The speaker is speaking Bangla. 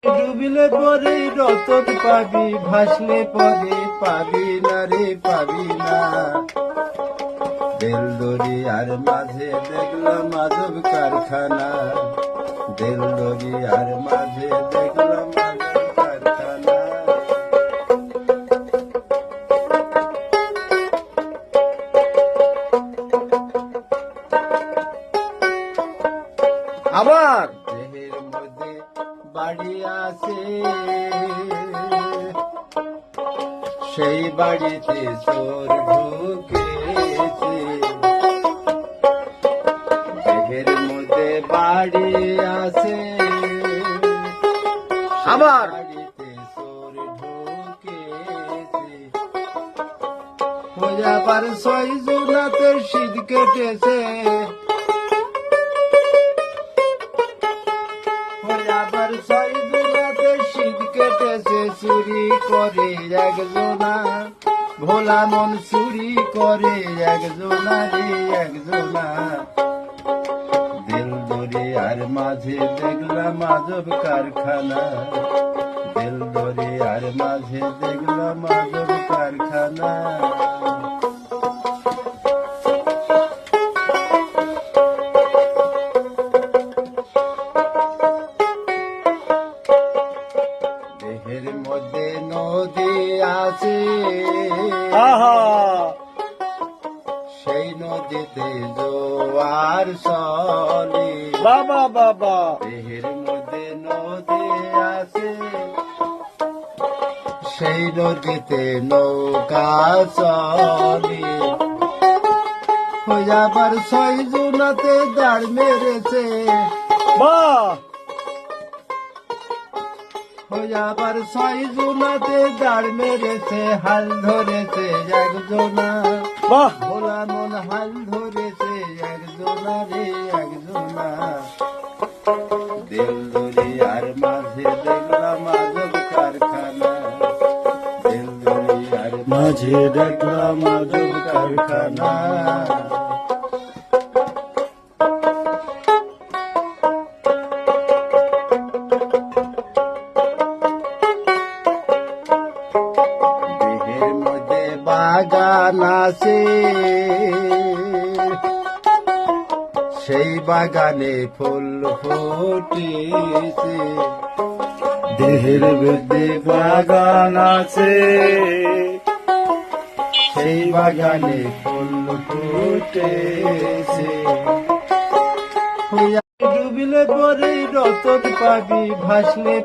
ডুবিলে পরে রতন পাবি, ভাসলে পরে পাবি না রে, পাবি না। দেল দরিয়ার মাঝে দেখলাম আজব কারখানা, দেল দরিয়ার মাঝে দেখলাম আজব কারখানা। আবার দেহের মধ্যে বাড়ি আছে, সেই বাড়িতে চোর ঢুকেছে। দেহের মধ্যে বাড়ি আছে, আবার বাড়িতে চোর ঢুকেছে। আবার 6 জুনাতে শীত কেটেছে, আবার 6 জুনাতে শীত কেটেছে। চুরি করে একজনা, ভোলা মন চুরি করে একজনা রে, একজনা। দিল দরিয়ার মাঝে দেখলাম আজব কারখানা, দিল দরিয়ার মাঝে দেখলাম আজব কারখানা। দেহের মধ্যে নদী আছে, সেই নদীতে জোয়ার চলে। বাবা বাবা দেহের মধ্যে নদী আছে, সেই নদীতে নৌকা চলে। আবার 6 জুনাতে দাঁড় মেরেছে, আবার 6 জুনাতে দাঁড় মেরেছে। হাল ধরেছে একজনা, ভোলা মন হাল ধরেছে একজনা রে, একজনা। দিল দরিয়ার মাঝে দেখলাম আজব কারখানা, দিল দরিয়ার মাঝে দেখলাম আজব কারখানা। দেহের মধ্যে বাগান আছে, সেই বাগানে ফুল ফুটেছে। দেহের মধ্যে বাগান আছে, সেই বাগানে ফুল ফুটেছে। ডুবিলে পরে রতন পাবি, ভাসলে